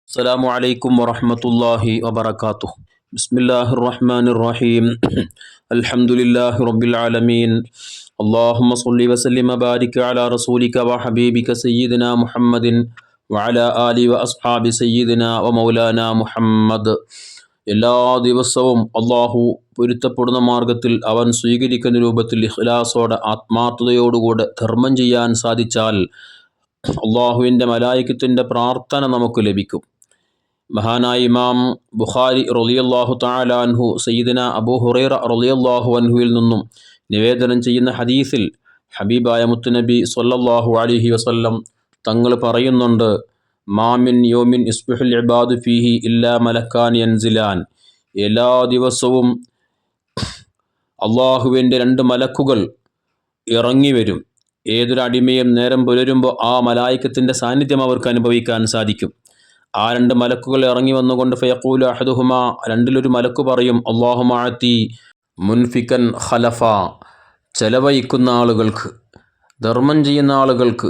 السلام عليكم ورحمة الله وبركاته. بسم الله الرحمن الرحيم. الحمد لله رب العالمين. اللهم صل وسلم وبارك على رسولك وحبيبك سيدنا محمد وعلى آله وأصحاب سيدنا ومولانا محمد. എല്ലാ ദിവസവും അള്ളാഹു പൊരുത്തപ്പെടുന്ന മാർഗത്തിൽ അവൻ സ്വീകരിക്കുന്ന രൂപത്തിൽ ഇഖ്ലാസോടെ ആത്മാർത്ഥതയോടുകൂടെ ധർമ്മം ചെയ്യാൻ സാധിച്ചാൽ അള്ളാഹുവിൻ്റെ മലായികത്തിൻ്റെ പ്രാർത്ഥന നമുക്ക് ലഭിക്കും. മഹാനായ ഇമാം ബുഖാരി റളിയല്ലാഹു തആല അൻഹു സയ്യിദന അബൂ ഹുറൈറ റളിയല്ലാഹു അൻഹുവിൽ നിന്നും നിവേദനം ചെയ്യുന്ന ഹദീസിൽ ഹബീബായ മുത്തുനബി സ്വല്ലല്ലാഹു അലൈഹി വസല്ലം തങ്ങൾ പറയുന്നുണ്ട്, മാമിൻ യോമിൻ ഇസ്ബിഹുൽ ഇബാദു ഫീഹി ഇല്ലാ മലക്കാൻ യൻസിലാൻ. എല്ലാ ദിവസവും അള്ളാഹുവിൻ്റെ രണ്ട് മലക്കുകൾ ഇറങ്ങി വരും. ഏതൊരു അടിമയും നേരം പുലരുമ്പോൾ ആ മലായികത്തിൻ്റെ സാന്നിധ്യം അവർക്ക് അനുഭവിക്കാൻ സാധിക്കും. ആ രണ്ട് മലക്കുകൾ ഇറങ്ങി വന്നുകൊണ്ട് ഫയഖൂലു അഹദുഹുമാ, രണ്ടിലൊരു മലക്ക് പറയും, അല്ലാഹുമ്മ അഅതി മുൻഫിക്കൻ ഖലഫ, ചെലവഴിക്കുന്ന ആളുകൾക്ക്, ധർമ്മം ചെയ്യുന്ന ആളുകൾക്ക്,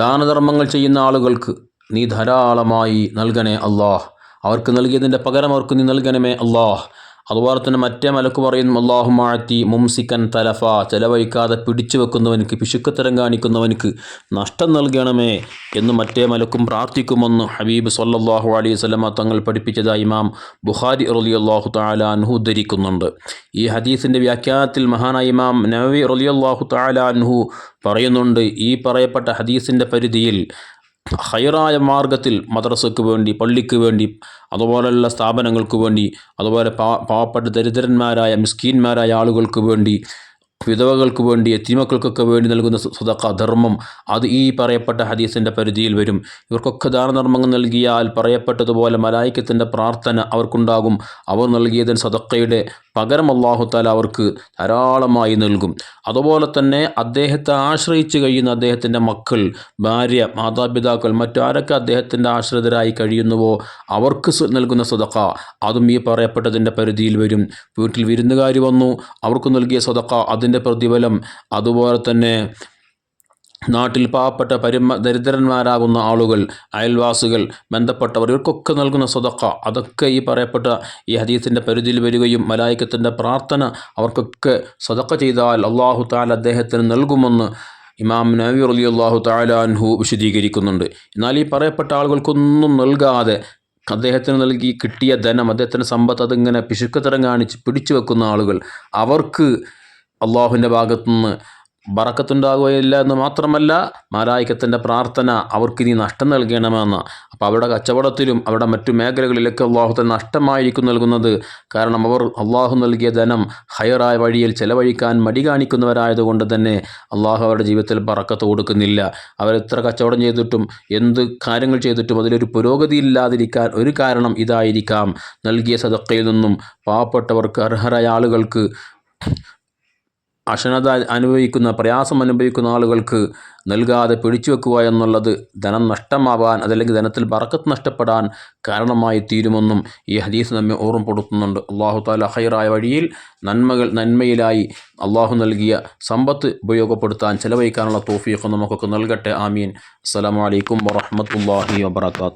ദാനധർമ്മങ്ങൾ ചെയ്യുന്ന ആളുകൾക്ക് നീ ധാരാളമായി നൽകണേ അല്ലാഹ്, അവർക്ക് നൽകിയതിൻ്റെ പകരം അവർക്ക് നീ നൽകണമേ അല്ലാഹ്. അതുപോലെ തന്നെ മറ്റേ മലക്ക് പറയുന്നു, അല്ലാഹുമ്മ അഅതി മുംസിക്കൻ തലഫ, ചെലവഴിക്കാതെ പിടിച്ചു വെക്കുന്നവനക്ക്, പിശുക്കത്തരം കാണിക്കുന്നവനക്ക് നഷ്ടം നൽകണമേ എന്ന് മറ്റേ മലക്കും പ്രാർത്ഥിക്കുമെന്ന് ഹബീബ് സ്വല്ലല്ലാഹു അലൈഹി വസല്ലമ തങ്ങൾ പഠിപ്പിച്ചതായി ഇമാം ബുഖാരി റളിയല്ലാഹു തആല അൻഹു ഉദ്ധരിക്കുന്നുണ്ട്. ഈ ഹദീസിൻ്റെ വ്യാഖ്യാനത്തിൽ മഹാനായ ഇമാം നവവി റളിയല്ലാഹു തആല അൻഹു പറയുന്നുണ്ട്, ഈ പറയപ്പെട്ട ഹദീസിൻ്റെ പരിധിയിൽ ഹൈറായ മാർഗത്തിൽ മദ്രസയ്ക്ക് വേണ്ടി, പള്ളിക്ക് വേണ്ടി, അതുപോലെയുള്ള സ്ഥാപനങ്ങൾക്ക് വേണ്ടി, അതുപോലെ പാവപ്പെട്ട ദരിദ്രന്മാരായ മിസ്കീന്മാരായ ആളുകൾക്ക് വേണ്ടി, വിധവകൾക്ക് വേണ്ടി, യതീമക്കൾക്കൊക്കെ വേണ്ടി നൽകുന്ന സദഖ ധർമ്മം, അത് ഈ പറയപ്പെട്ട ഹദീസിൻ്റെ പരിധിയിൽ വരും. ഇവർക്കൊക്കെ ദാനധർമ്മങ്ങൾ നൽകിയാൽ പറയപ്പെട്ടതുപോലെ മലായികത്തിൻ്റെ പ്രാർത്ഥന അവർക്കുണ്ടാകും. അവർ നൽകിയതിന് സദഖയുടെ പകരം അല്ലാഹു തആല അവർക്ക് ധാരാളമായി നൽകും. അതുപോലെ തന്നെ അദ്ദേഹത്തെ ആശ്രയിച്ച് കഴിയുന്ന അദ്ദേഹത്തിൻ്റെ മക്കൾ, ഭാര്യ, മാതാപിതാക്കൾ, മറ്റാരൊക്കെ അദ്ദേഹത്തിൻ്റെ ആശ്രിതരായി കഴിയുന്നുവോ അവർക്ക് നൽകുന്ന സദഖ അതും ഈ പറയപ്പെട്ടതിൻ്റെ പരിധിയിൽ വരും. വീട്ടിൽ വിരുന്നുകാർ വന്നു, അവർക്ക് നൽകിയ സദഖ അതിൻ്റെ പ്രതിഫലം, അതുപോലെ തന്നെ നാട്ടിൽ പാവപ്പെട്ട ദരിദ്രന്മാരാകുന്ന ആളുകൾ, അയൽവാസികൾ, ബന്ധപ്പെട്ടവർ, ഇവർക്കൊക്കെ നൽകുന്ന സദഖ അതൊക്കെ ഈ പറയപ്പെട്ട ഈ ഹദീസിൻ്റെ പരിധിയിൽ വരികയും മലായികത്തിൻ്റെ പ്രാർത്ഥന അവർക്കൊക്കെ സദഖ ചെയ്താൽ അല്ലാഹു തആല അദ്ദേഹത്തിന് നൽകുമെന്ന് ഇമാം നവവി റളിയല്ലാഹു തആല അൻഹു വിശദീകരിക്കുന്നുണ്ട്. എന്നാൽ ഈ പറയപ്പെട്ട ആളുകൾക്കൊന്നും നൽകാതെ അദ്ദേഹത്തിന് നൽകി കിട്ടിയ ധനം, അദ്ദേഹത്തിൻ്റെ സമ്പത്ത് അതിങ്ങനെ പിശുക്കത്തരം കാണിച്ച് പിടിച്ചു വെക്കുന്ന ആളുകൾ, അവർക്ക് അള്ളാഹുവിൻ്റെ ഭാഗത്തുനിന്ന് ബറക്കത്തുണ്ടാകുകയില്ല എന്ന് മാത്രമല്ല, മലായികത്തിൻ്റെ പ്രാർത്ഥന അവർക്ക് ഇനി നഷ്ടം നൽകണമെന്ന്. അപ്പോൾ അവരുടെ കച്ചവടത്തിലും അവരുടെ മറ്റു മേഖലകളിലൊക്കെ അള്ളാഹുവിന് നഷ്ടമായിരിക്കും നൽകുന്നത്. കാരണം അവർ അള്ളാഹു നൽകിയ ധനം ഹൈറായ വഴിയിൽ ചെലവഴിക്കാൻ മടി കാണിക്കുന്നവരായതുകൊണ്ട് തന്നെ അള്ളാഹു അവരുടെ ജീവിതത്തിൽ ബറക്കത്ത് കൊടുക്കുന്നില്ല. അവരെത്ര കച്ചവടം ചെയ്തിട്ടും എന്ത് കാര്യങ്ങൾ ചെയ്തിട്ടും അതിലൊരു പുരോഗതി ഇല്ലാതിരിക്കാൻ ഒരു കാരണം ഇതായിരിക്കാം, നൽകിയ സദഖയിൽ നിന്നും പാവപ്പെട്ടവർക്ക്, അർഹരായ ആളുകൾക്ക്, അശനത അനുഭവിക്കുന്ന, പ്രയാസം അനുഭവിക്കുന്ന ആളുകൾക്ക് നൽകാതെ പിടിച്ചു വെക്കുക എന്നുള്ളത് ധനം നഷ്ടമാവാൻ, അതല്ലെങ്കിൽ ധനത്തിൽ ബറക്കത്ത് നഷ്ടപ്പെടാൻ കാരണമായി തീരുമെന്നും ഈ ഹദീസ് നമ്മെ ഓർമ്മപ്പെടുത്തുന്നുണ്ട്. അല്ലാഹു തആല ഹൈറായ വഴിയിൽ നന്മയിലായി അള്ളാഹു നൽകിയ സമ്പത്ത് ഉപയോഗപ്പെടുത്താൻ, ചെലവഴിക്കാനുള്ള തൗഫീഖ് നമുക്കൊക്കെ നൽകട്ടെ. ആമീൻ. അസ്സലാമു അലൈക്കും വറഹ്മത്തുള്ളാഹി വബറകാതുഹു.